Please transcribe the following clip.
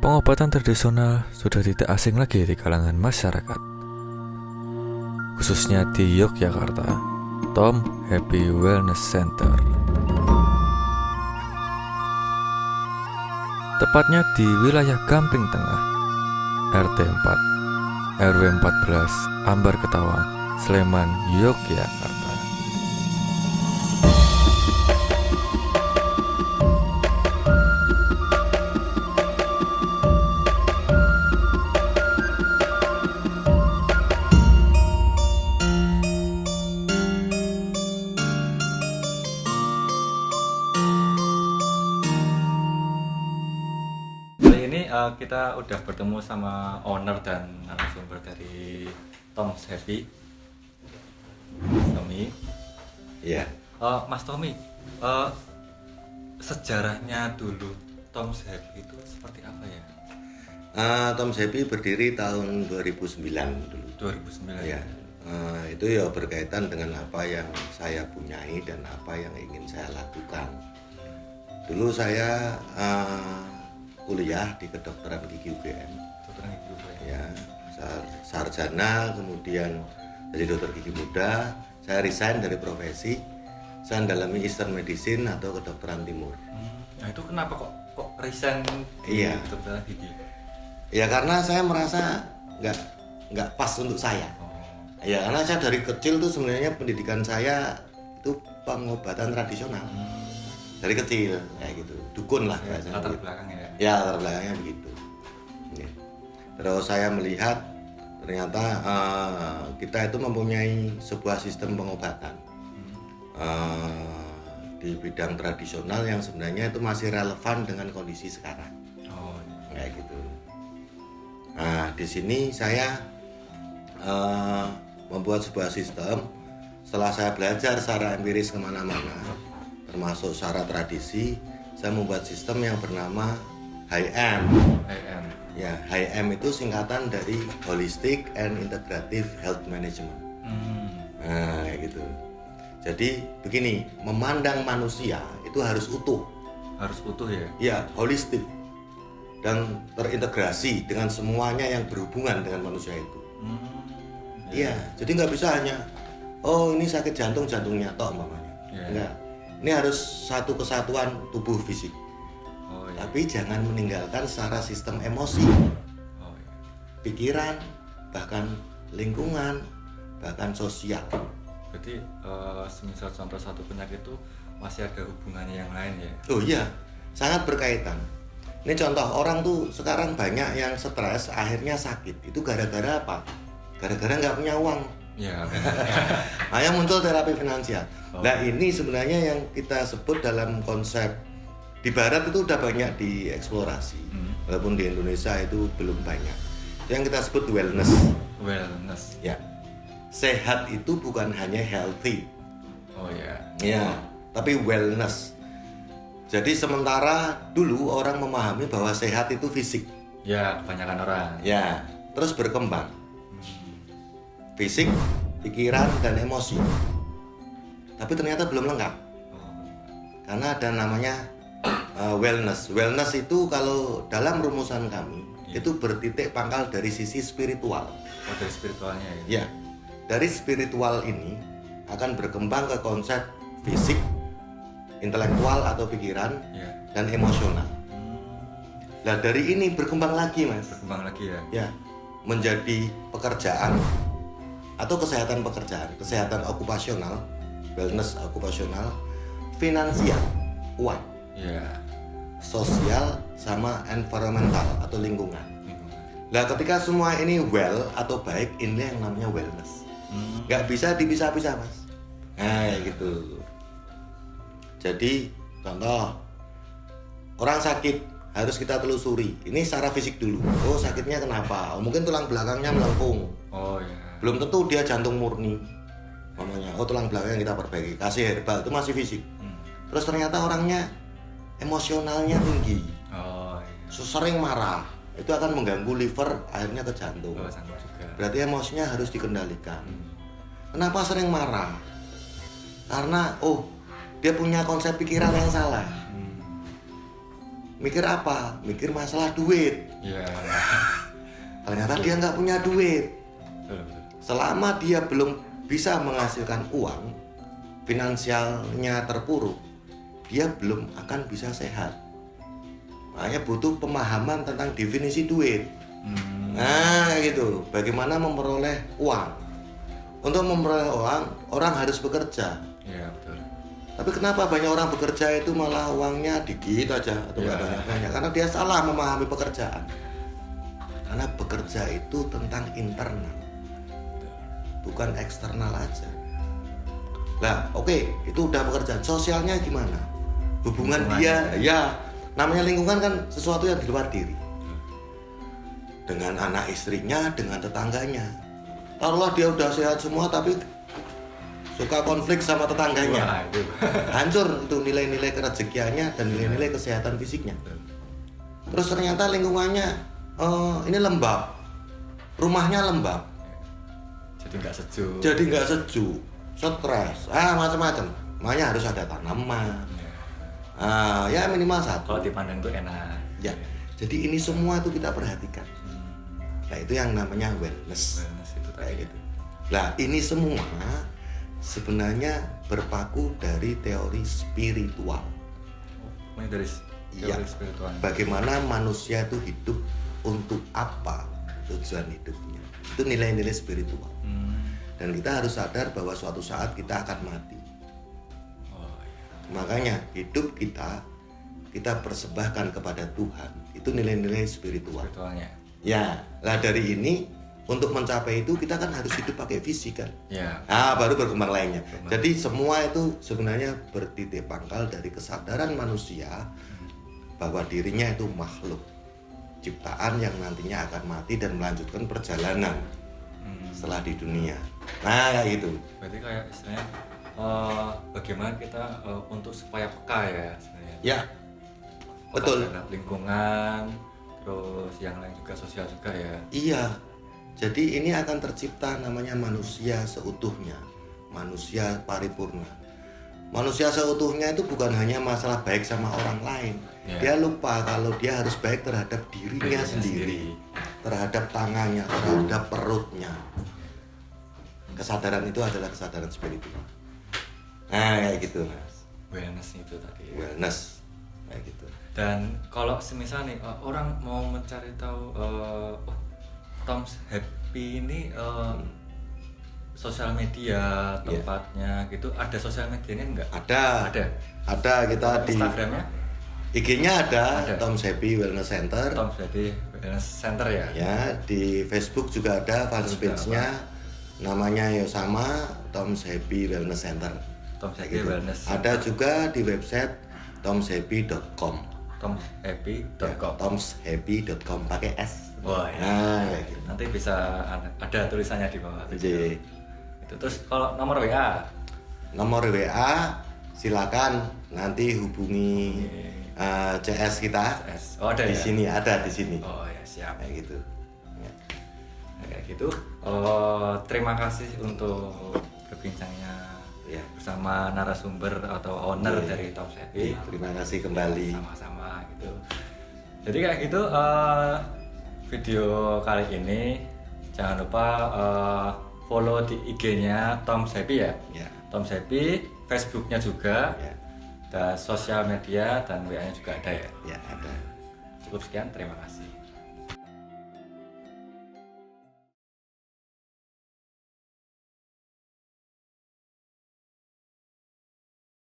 Pengobatan tradisional sudah tidak asing lagi di kalangan masyarakat, khususnya di Yogyakarta, Tom Happy Wellness Center. Tepatnya di wilayah Gamping Tengah, RT 4, RW 14, Ambar Ketawang, Sleman, Yogyakarta. Kita udah bertemu sama owner dan narasumber dari Tom's Happy, Tommy. Iya. Mas Tommy, sejarahnya dulu Tom's Happy itu seperti apa ya? Tom's Happy berdiri tahun 2009 dulu. 2009. Ya. Itu ya berkaitan dengan apa yang saya punyai dan apa yang ingin saya lakukan. Dulu saya kuliah di kedokteran gigi UGM. Ya, sarjana, kemudian jadi dokter gigi muda. Saya resign dari profesi. Saya mendalami Eastern Medicine atau kedokteran timur. Nah itu kenapa kok resign di kedokteran gigi? Ya karena saya merasa nggak pas untuk saya. Ya karena saya dari kecil tuh sebenarnya pendidikan saya itu pengobatan tradisional. Dari kecil kayak gitu, dukun lah latar belakangnya ya. Ya latar belakangnya begitu. Terus saya melihat ternyata kita itu mempunyai sebuah sistem pengobatan di bidang tradisional yang sebenarnya itu masih relevan dengan kondisi sekarang. Kayak gitu. Nah di sini saya membuat sebuah sistem. Setelah saya belajar secara empiris kemana-mana, termasuk secara tradisi, saya membuat sistem yang bernama HIM. Ya, HIM itu singkatan dari Holistic and Integrative Health Management. Nah, kayak gitu. Jadi begini, memandang manusia itu harus utuh. Harus utuh ya? Ya, holistik dan terintegrasi dengan semuanya yang berhubungan dengan manusia itu. Iya, jadi nggak bisa hanya, oh ini sakit jantung, jantungnya tok umpamanya. Enggak. Ini harus satu kesatuan tubuh fisik. Tapi jangan meninggalkan secara sistem emosi, pikiran, bahkan lingkungan, bahkan sosial. Berarti semisal contoh satu penyakit itu masih ada hubungannya yang lain ya? Oh iya, sangat berkaitan. Ini contoh, orang tuh sekarang banyak yang stres akhirnya sakit. Itu gara-gara apa? Gara-gara nggak punya uang. Ya. Yang muncul terapi finansial. Nah ini sebenarnya yang kita sebut dalam konsep di Barat itu udah banyak dieksplorasi, walaupun di Indonesia itu belum banyak. Itu yang kita sebut wellness. Wellness. Ya, sehat itu bukan hanya healthy. Oh ya. Ya, tapi wellness. Jadi sementara dulu orang memahami bahwa sehat itu fisik. Ya, kebanyakan orang. Ya, terus berkembang. Fisik, pikiran, dan emosi. Tapi ternyata belum lengkap. Karena ada namanya wellness. Wellness itu kalau dalam rumusan kami itu bertitik pangkal dari sisi spiritual. Oh, dari spiritualnya ya? Ya, dari spiritual ini akan berkembang ke konsep fisik, intelektual atau pikiran, dan emosional. Nah dari ini berkembang lagi mas. Berkembang lagi ya? Ya, menjadi pekerjaan atau kesehatan pekerjaan, kesehatan okupasional, wellness okupasional, finansial, uang, sosial, sama environmental atau lingkungan. Nah ketika semua ini well atau baik, ini yang namanya wellness. Nggak bisa dipisah-pisah mas. Nah gitu. Jadi contoh, orang sakit harus kita telusuri. Ini secara fisik dulu. Oh sakitnya kenapa? Oh, mungkin tulang belakangnya melengkung. Oh ya. Belum tentu dia jantung murni. Namanya, oh tulang belakang kita perbaiki, kasih herbal, itu masih fisik. Terus ternyata orangnya emosionalnya tinggi. Oh iya. Sering marah, itu akan mengganggu liver, akhirnya ke jantung. Berarti emosinya harus dikendalikan. Kenapa sering marah? Karena dia punya konsep pikiran yang salah. Mikir apa? Mikir masalah duit. Iya. Ternyata dia nggak punya duit. Betul, betul. Selama dia belum bisa menghasilkan uang, finansialnya terpuruk, dia belum akan bisa sehat. Makanya butuh pemahaman tentang definisi duit. Nah, gitu. Bagaimana memperoleh uang? Untuk memperoleh uang, orang harus bekerja. Iya, betul. Tapi kenapa banyak orang bekerja itu malah uangnya dikit aja atau nggak Ya. banyak-banyak? Karena dia salah memahami pekerjaan. Karena bekerja itu tentang internal, bukan eksternal aja. Lah, oke, itu udah pekerjaan. Sosialnya gimana? Hubungan dia, ya, namanya lingkungan kan sesuatu yang di luar diri. Dengan anak istrinya, dengan tetangganya. Taruhlah dia udah sehat semua, tapi suka konflik sama tetangganya. Wah, itu. Hancur itu nilai-nilai kerezekiannya dan nilai-nilai kesehatan fisiknya. Terus ternyata lingkungannya ini lembab, rumahnya lembab, Jadi nggak sejuk. jadi nggak sejuk, stres, macam-macam. Makanya harus ada tanaman, ya minimal satu. Kalau dipandang itu enak. Ya, jadi ini semua itu kita perhatikan. Nah itu yang namanya wellness. Wellness itu Kayak tadi. gitu. Nah ini semua sebenarnya berpaku dari teori spiritual. Ini dari Iya. teori spiritual. Bagaimana manusia itu hidup, untuk apa tujuan hidupnya. Itu nilai-nilai spiritual. Dan kita harus sadar bahwa suatu saat kita akan mati. Oh, iya. Makanya hidup kita persembahkan kepada Tuhan. Itu nilai-nilai spiritual. Spiritualnya. Ya, lah dari ini untuk mencapai itu kita kan harus hidup pakai fisik kan. Ya. Baru berkembang lainnya. Jadi semua itu sebenarnya bertitik pangkal dari kesadaran manusia bahwa dirinya itu makhluk ciptaan yang nantinya akan mati dan melanjutkan perjalanan setelah di dunia. Nah, kayak gitu. Berarti kayak istilahnya bagaimana kita untuk supaya peka ya sebenarnya. Ya, betul. Terhadap lingkungan, terus yang lain juga sosial juga ya. Iya. Jadi ini akan tercipta namanya manusia seutuhnya, manusia paripurna. Manusia seutuhnya itu bukan hanya masalah baik sama orang lain. Ya. Dia lupa kalau dia harus baik terhadap dirinya sendiri, terhadap tangannya, terhadap perutnya. Kesadaran itu adalah kesadaran spiritual. Nah, kayak gitu, Mas. Wellness itu tadi. Wellness, kayak gitu. Dan kalau semisal nih orang mau mencari tahu Tom's Happy ini sosial media tempatnya gitu, ada sosial medianya enggak? Ada kita di Instagramnya? IG-nya ada. Ada. Tom's Happy Wellness Center. Tom's Happy Wellness Center ya? Ya, di Facebook juga ada fanpage-nya. Namanya ya sama, Tom's Happy Wellness Center. Tom's Kayak Happy gitu. Wellness. Ada juga di website tomshappy.com. tomshappy.com. tomshappy.com pakai S. Wah, ya. Nah, kayak gitu. Nanti bisa ada tulisannya di bawah. Jadi, Itu terus kalau nomor WA nomor WA silakan nanti hubungi CS kita. Oh, ada Di ya? sini ada di sini. Oh ya, siap. Kayak gitu. Ya. Nah, kayak gitu. Terima kasih untuk berbincangnya Ya. bersama narasumber atau owner Iya. dari Tom's Happy. Terima kasih kembali. Sama-sama gitu. Jadi kayak gitu video kali ini jangan lupa follow di IG-nya Tom's Happy ya. Ya. Tom's Happy, Facebook-nya juga, Ya. dan sosial media dan WA-nya juga ada ya. Ya, ada. Cukup sekian, terima kasih.